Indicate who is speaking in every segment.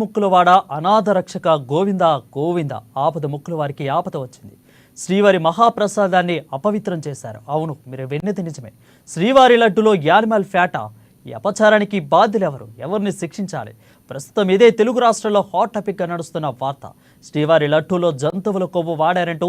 Speaker 1: ముక్కులవాడ అనాథ రక్షక గోవింద గోవింద ఆపద ముక్కుల వారికి ఆపద వచ్చింది. శ్రీవారి మహాప్రసాదాన్ని అపవిత్రం చేశారు. అవును, మీరు విన్నది నిజమే. శ్రీవారి లడ్డులో యానిమల్ ఫ్యాటా. ఈ అపచారానికి బాధ్యులెవరు? ఎవరిని శిక్షించాలి? ప్రస్తుతం ఇదే తెలుగు రాష్ట్రాల్లో హాట్ టాపిక్గా నడుస్తున్న వార్త. శ్రీవారి లడ్డూలో జంతువుల కొవ్వు వాడారంటూ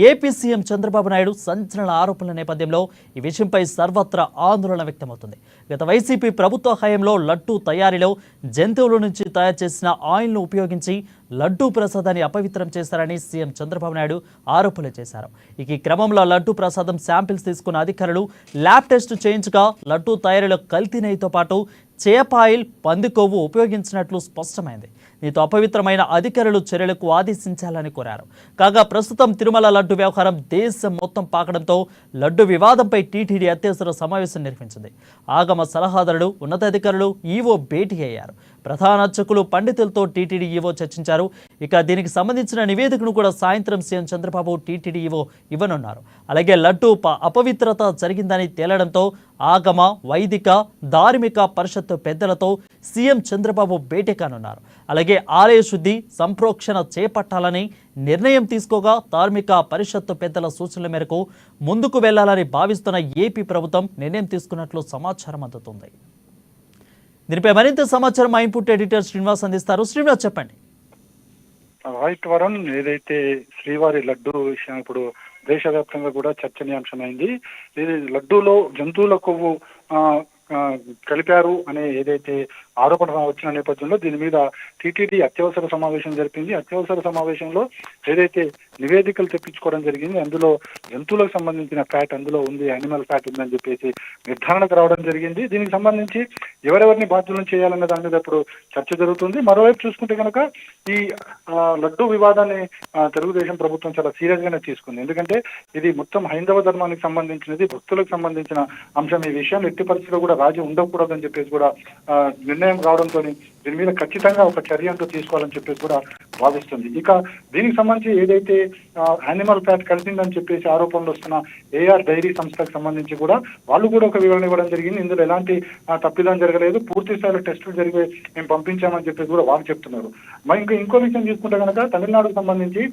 Speaker 1: ఏపీ సీఎం చంద్రబాబు నాయుడు సంచలన ఆరోపణల నేపథ్యంలో ఈ విషయంపై సర్వత్రా ఆందోళన వ్యక్తమవుతుంది. గత వైసీపీ ప్రభుత్వ హయాంలో లడ్డూ తయారీలో జంతువుల నుంచి తయారు చేసిన ఆయిల్ను ఉపయోగించి లడ్డూ ప్రసాదాన్ని అపవిత్రం చేశారని సీఎం చంద్రబాబు నాయుడు ఆరోపణలు చేశారు. ఈ క్రమంలో లడ్డూ ప్రసాదం శాంపిల్స్ తీసుకున్న అధికారులు ల్యాబ్ టెస్ట్ చేయించగా లడ్డూ తయారీలో కల్తీ నెయ్యితో పాటు చేప ఆయిల్, పంది కొవ్వు ఉపయోగించినట్లు స్పష్టమైంది. దీంతో అపవిత్రమైన అధికారులు చర్యలకు ఆదేశించాలని కోరారు. కాగా ప్రస్తుతం తిరుమల లడ్డు వ్యవహారం దేశం మొత్తం పాకడంతో లడ్డు వివాదంపై టీటీడీ అత్యవసర సమావేశం నిర్వహించింది. ఆగమ సలహాదారులు, ఉన్నతాధికారులు, ఈవో భేటీ అయ్యారు. ప్రధాన అర్చకులు, పండితులతో టీటీడీ ఈవో చర్చించారు. ఇక దీనికి సంబంధించిన నివేదికను కూడా సాయంత్రం సీఎం చంద్రబాబు టీటీడీ ఈవో ఇవ్వనున్నారు. అలాగే లడ్డు అపవిత్రత జరిగిందని తేలడంతో ఆగమ, వైదిక, ధార్మిక పరిషత్ పెద్దలతో సీఎం చంద్రబాబు భేటీ కానున్నారు. అలాగే ఆలయ శుద్ధి, సంప్రోక్షణ చేపట్టాలని నిర్ణయం తీసుకోగా ధార్మిక పరిషత్ పెద్దల సూచనల మేరకు ముందుకు వెళ్లాలని భావిస్తున్న ఏపీ ప్రభుత్వం నిర్ణయం తీసుకున్నట్లు సమాచారం అందుతుంది. దీనిపై మరింత సమాచారం మా ఇన్పుట్ ఎడిటర్ శ్రీనివాస్ అందిస్తారు. శ్రీనివాస్, చెప్పండి.
Speaker 2: రైట్ వరుణ్, ఏదైతే శ్రీవారి లడ్డు విషయం ఇప్పుడు దేశవ్యాప్తంగా కూడా చర్చనీయాంశమైంది. ఇది లడ్డూలో జంతువుల కొవ్వు కలిపారు అనే ఏదైతే ఆరోపణ వచ్చిన నేపథ్యంలో దీని మీద టీటీడీ అత్యవసర సమావేశం జరిపింది. అత్యవసర సమావేశంలో ఏదైతే నివేదికలు తెప్పించుకోవడం జరిగింది, అందులో జంతువులకు సంబంధించిన ఫ్యాట్ అందులో ఉంది, యానిమల్ ఫ్యాట్ ఉందని చెప్పేసి నిర్ధారణకు రావడం జరిగింది. దీనికి సంబంధించి ఎవరెవరిని బాధ్యులను చేయాలన్న దాని మీద ఇప్పుడు చర్చ జరుగుతుంది. మరోవైపు చూసుకుంటే కనుక ఈ లడ్డు వివాదాన్ని తెలుగుదేశం ప్రభుత్వం చాలా సీరియస్ గానే తీసుకుంది. ఎందుకంటే ఇది మొత్తం హైందవ ధర్మానికి సంబంధించినది, భక్తులకు సంబంధించిన అంశం. ఈ విషయం ఎట్టి పరిస్థితిలో కూడా రాజీ ఉండకూడదని చెప్పేసి కూడా నిర్ణయం రావడంతో దీని మీద ఖచ్చితంగా ఒక చర్య అంటూ తీసుకోవాలని చెప్పేసి కూడా భావిస్తుంది. ఇక దీనికి సంబంధించి ఏదైతే యానిమల్ ఫ్యాట్ కలిసిందని చెప్పేసి ఆరోపణలు వస్తున్న ఏఆర్ డైరీ సంస్థకు సంబంధించి కూడా వాళ్ళు కూడా ఒక వివరణ ఇవ్వడం జరిగింది. ఇందులో ఎలాంటి తప్పిదం జరగలేదు, పూర్తి స్థాయిలో టెస్టులు జరిగే మేము పంపించామని చెప్పేసి కూడా వాళ్ళు చెప్తున్నారు. మరి ఇంకో విషయం తీసుకుంటే కనుక తమిళనాడుకు సంబంధించి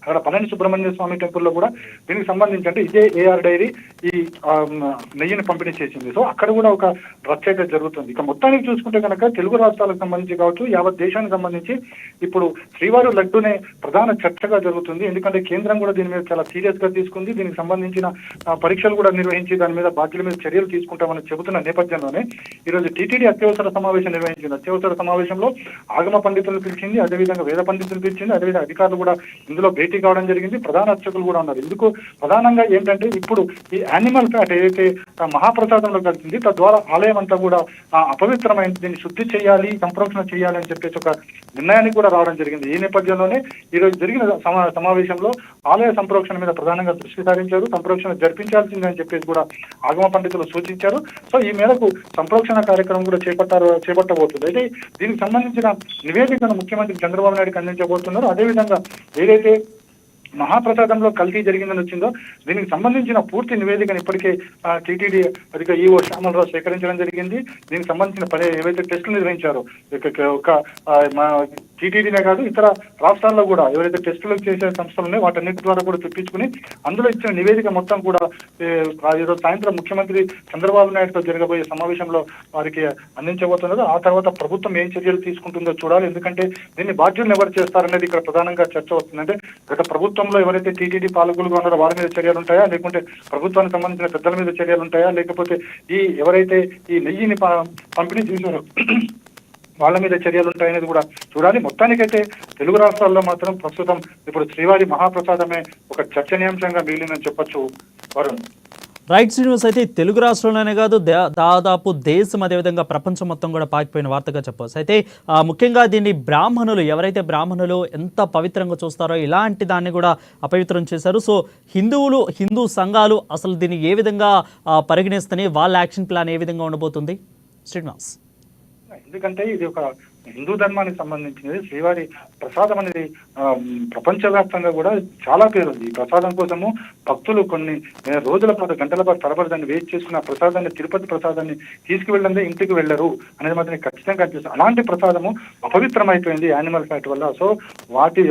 Speaker 2: అక్కడ పళని సుబ్రహ్మణ్య స్వామి టెంపుల్లో కూడా దీనికి సంబంధించి అంటే ఇదే ఏఆర్ డైరీ ఈ నెయ్యిని పంపిణీ చేసింది. సో అక్కడ కూడా ఒక ప్రత్యేకత జరుగుతుంది. ఇక మొత్తానికి చూసుకుంటే కనుక తెలుగు రాష్ట్రాలకు సంబంధించి కావచ్చు, యావత్ దేశానికి సంబంధించి ఇప్పుడు శ్రీవారి లడ్డునే ప్రధాన చర్చగా జరుగుతుంది. ఎందుకంటే కేంద్రం కూడా దీని మీద చాలా సీరియస్ గా తీసుకుంది. దీనికి సంబంధించిన పరీక్షలు కూడా నిర్వహించి దాని మీద బాధ్యుల మీద చర్యలు తీసుకుంటామని చెబుతున్న నేపథ్యంలోనే ఈరోజు టీటీడీ అత్యవసర సమావేశం నిర్వహించింది. అత్యవసర సమావేశంలో ఆగమ పండితులను పిలిచింది, అదేవిధంగా వేద పండితులను పిలిచింది, అదేవిధంగా అధికారులు కూడా ఇందులో భేటీ కావడం జరిగింది. ప్రధాన అర్చకులు కూడా ఉన్నారు. ఎందుకు ప్రధానంగా ఏంటంటే ఇప్పుడు ఈ యానిమల్ ఫ్యాట్ ఏదైతే మహాప్రసాదంలో కలిసింది తద్వారా ఆలయం అంతా కూడా అపవిత్రమైంది, దీన్ని శుద్ధి చేయాలి, సంప్రోక్షణ చేయాలి అని చెప్పేసి ఒక నిర్ణయానికి కూడా రావడం జరిగింది. ఈ నేపథ్యంలోనే ఈరోజు జరిగిన సమావేశంలో ఆలయ సంప్రోక్షణ మీద ప్రధానంగా దృష్టి సారించారు. సంప్రోక్షణ జరిపించాల్సిందని చెప్పేసి కూడా ఆగమ పండితులు సూచించారు. సో ఈ మేరకు సంప్రోక్షణ కార్యక్రమం కూడా చేపట్టబోతుంది. అయితే దీనికి సంబంధించిన నివేదికను ముఖ్యమంత్రి చంద్రబాబు నాయుడుకి అందించబోతున్నారు. అదేవిధంగా ఏదైతే మహాప్రసాదంలో కల్తీ జరిగిందని వచ్చిందో దీనికి సంబంధించిన పూర్తి నివేదికను ఇప్పటికే టీటీడీ అధిక ఈవో శ్యామలరావు సేకరించడం జరిగింది. దీనికి సంబంధించిన ఏవైతే టెస్టులు నిర్వహించారో ఒక టీటీడీనే కాదు ఇతర రాష్ట్రాల్లో కూడా ఎవరైతే టెస్టులు చేసే సంస్థలు ఉన్నాయో వాటన్నిటి ద్వారా కూడా తెప్పించుకుని అందులో ఇచ్చిన నివేదిక మొత్తం కూడా ఈరోజు సాయంత్రం ముఖ్యమంత్రి చంద్రబాబు నాయుడుతో జరగబోయే సమావేశంలో వారికి అందించబోతున్నారు. ఆ తర్వాత ప్రభుత్వం ఏం చర్యలు తీసుకుంటుందో చూడాలి. ఎందుకంటే దీన్ని బాధ్యులను ఎవరు చేస్తారనేది ఇక్కడ ప్రధానంగా చర్చ వస్తుందంటే గత ప్రభుత్వంలో ఎవరైతే టీటీడీ పాలకులుగా ఉన్నారో వారి మీద చర్యలు ఉంటాయా, లేకుంటే ప్రభుత్వానికి సంబంధించిన పెద్దల మీద చర్యలు ఉంటాయా, లేకపోతే ఎవరైతే ఈ నెయ్యిని పంపిణీ చేశారో వాళ్ళ మీద చర్యలు ఉంటాయనేది కూడా చూడాలి. మొత్తానికైతే తెలుగు రాష్ట్రాల్లో మాత్రం ప్రస్తుతం ఇప్పుడు శ్రీవారి మహాప్రసాదమే ఒక చర్చనీయాంశంగా మిగిలిందని చెప్పొచ్చు వరుణ్.
Speaker 1: రైట్ శ్రీనివాస్, అయితే తెలుగు రాష్ట్రంలోనే కాదు దాదాపు దేశం అదేవిధంగా ప్రపంచం మొత్తం కూడా పాకిపోయిన వార్తగా చెప్పవచ్చు. అయితే ముఖ్యంగా దీన్ని ఎవరైతే బ్రాహ్మణులు ఎంత పవిత్రంగా చూస్తారో ఇలాంటి దాన్ని కూడా అపవిత్రం చేశారు. సో హిందూ సంఘాలు అసలు దీన్ని ఏ విధంగా పరిగణిస్తాయి, వాళ్ళ యాక్షన్ ప్లాన్ ఏ విధంగా ఉండబోతుంది శ్రీనివాస్?
Speaker 2: ఎందుకంటే ఇది ఒక హిందూ ధర్మానికి సంబంధించినది. శ్రీవారి ప్రసాదం అనేది ప్రపంచవ్యాప్తంగా కూడా చాలా పేరుంది. ఈ ప్రసాదం కోసము భక్తులు కొన్ని రోజుల పాటు, గంటల పాటు తరబడి దాన్ని వేస్ట్ చేసుకున్న ప్రసాదాన్ని, తిరుపతి ప్రసాదాన్ని తీసుకువెళ్ళందే ఇంటికి వెళ్ళరు అనేది మాత్రం ఖచ్చితంగా అనిపిస్తుంది. అలాంటి ప్రసాదము అపవిత్రమైపోయింది యానిమల్ ఫ్యాట్ వల్ల. సో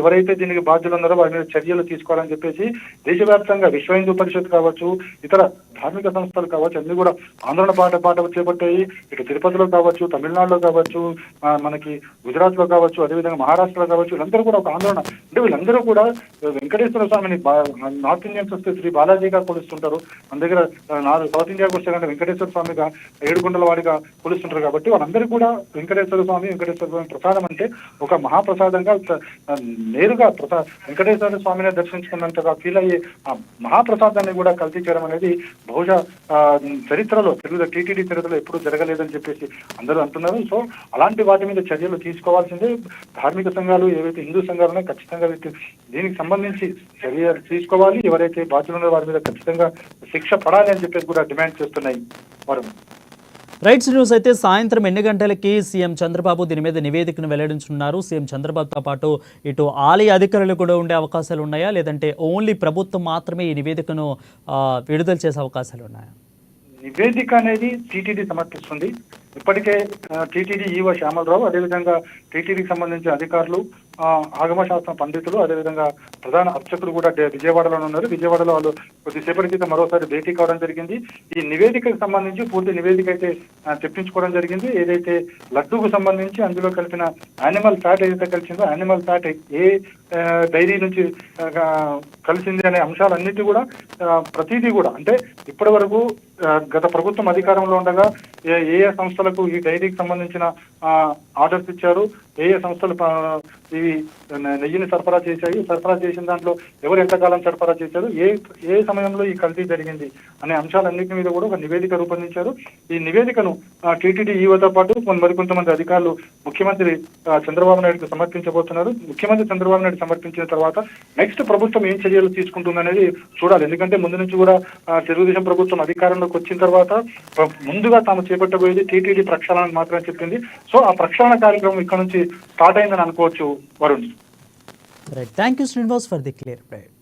Speaker 2: ఎవరైతే దీనికి బాధ్యులు ఉన్నారో వారి మీద చర్యలు తీసుకోవాలని చెప్పేసి దేశవ్యాప్తంగా విశ్వ హిందూ పరిషత్ కావచ్చు, ఇతర ధార్మిక సంస్థలు కావచ్చు, అన్ని కూడా ఆందోళన పాట చేపట్టాయి. ఇటు తిరుపతిలో కావచ్చు, తమిళనాడులో కావచ్చు, మనకి గుజరాత్ లో కావచ్చు, అదేవిధంగా మహారాష్ట్రలో కావచ్చు, వీళ్ళందరూ కూడా ఒక ఆందోళన. అంటే వీళ్ళందరూ కూడా వెంకటేశ్వర స్వామిని నార్త్ ఇండియన్స్ వస్తే శ్రీ బాలాజీగా కొలుస్తుంటారు, మన దగ్గర సౌత్ ఇండియాకి వస్తే కనుక వెంకటేశ్వర స్వామిగా, ఏడుకొండల వాడిగా కొలుస్తుంటారు. కాబట్టి వాళ్ళందరూ కూడా వెంకటేశ్వర స్వామి ప్రసాదం అంటే ఒక మహాప్రసాదంగా నేరుగా వెంకటేశ్వర స్వామిని దర్శించుకున్నంతగా ఫీల్ అయ్యే ఆ మహాప్రసాదాన్ని కూడా కల్తీ చేయడం అనేది బహుశా చరిత్రలో, తెలుగు టీటీడీ చరిత్రలో ఎప్పుడూ జరగలేదని చెప్పేసి అందరూ అంటున్నారు. సో అలాంటి వాటి మీద చర్యలు తీసుకోవాల్సిందే. ధార్మిక సంఘాలు, ఏవైతే హిందూ సంఘాలు ఉన్నాయో ఖచ్చితంగా దీనికి సంబంధించి చర్యలు తీసుకోవాలి. ఎవరైతే బాధ్యులు ఉన్నారో వారి మీద ఖచ్చితంగా శిక్ష పడాలి అని చెప్పేసి కూడా డిమాండ్ చేస్తున్నాయి వారు.
Speaker 1: రైట్స్ న్యూస్ అయితే సాయంత్రం 8 గంటలకి సీఎం చంద్రబాబు దీని మీద నివేదికను వెల్లడించున్నారు. సీఎం చంద్రబాబుతో పాటు ఇటు ఆలయ అధికారులు కూడా ఉండే అవకాశాలు ఉన్నాయా, లేదంటే ఓన్లీ ప్రభుత్వం మాత్రమే ఈ నివేదికను విడుదల చేసే అవకాశాలు ఉన్నాయా?
Speaker 2: నివేదిక అనేది టీటీడీ సమర్పిస్తుంది. ఇప్పటికే టీటీడీ ఈవో శ్యామలరావు, అదేవిధంగా టీటీడీకి సంబంధించిన అధికారులు, ఆగమశాస్త్ర పండితులు, అదేవిధంగా ప్రధాన అర్చకులు కూడా విజయవాడలో ఉన్నారు. విజయవాడలో వాళ్ళు కొద్దిసేపటి క్రితం మరోసారి భేటీ కావడం జరిగింది. ఈ నివేదికకు సంబంధించి పూర్తి నివేదిక అయితే తెప్పించుకోవడం జరిగింది. ఏదైతే లడ్డూకు సంబంధించి అందులో కలిపిన యానిమల్ ఫ్యాట్ ఏదైతే కలిసిందో, యానిమల్ ఫ్యాట్ ఏ డైరీ నుంచి కలిసింది అనే అంశాలన్నిటి కూడా ప్రతిదీ కూడా, అంటే ఇప్పటి వరకు గత ప్రభుత్వం అధికారంలో ఉండగా ఏ సంస్థలకు ఈ డైరీకి సంబంధించిన ఆర్డర్స్ ఇచ్చారు, ఏ సంస్థలు ఈ నెయ్యిని సరఫరా చేశాయి, సరఫరా చేసిన దాంట్లో ఎవరు ఎంతకాలం సరఫరా చేశారు, ఏ సమయంలో ఈ కల్తీ జరిగింది అనే అంశాలన్నింటి మీద కూడా ఒక నివేదిక రూపొందించారు. ఈ నివేదికను టీటీడీ ఈవోతో పాటు మరికొంతమంది అధికారులు ముఖ్యమంత్రి చంద్రబాబు నాయుడుకు సమర్పించబోతున్నారు. ముఖ్యమంత్రి చంద్రబాబు నాయుడు సమర్పించిన తర్వాత నెక్స్ట్ ప్రభుత్వం ఏం చర్యలు తీసుకుంటుందనేది చూడాలి. ఎందుకంటే ముందు నుంచి కూడా తెలుగుదేశం ప్రభుత్వం అధికారంలోకి వచ్చిన తర్వాత ముందుగా తాము చేపట్టబోయేది టీటీడీ ప్రక్షాళన మాత్రమే చెప్పింది. సో ఆ ప్రక్షాళన కార్యక్రమం ఇక్కడ నుంచి స్టార్ట్ అయిందని అనుకోవచ్చు Varun.
Speaker 1: Right, thank you Srinivas for the clear update.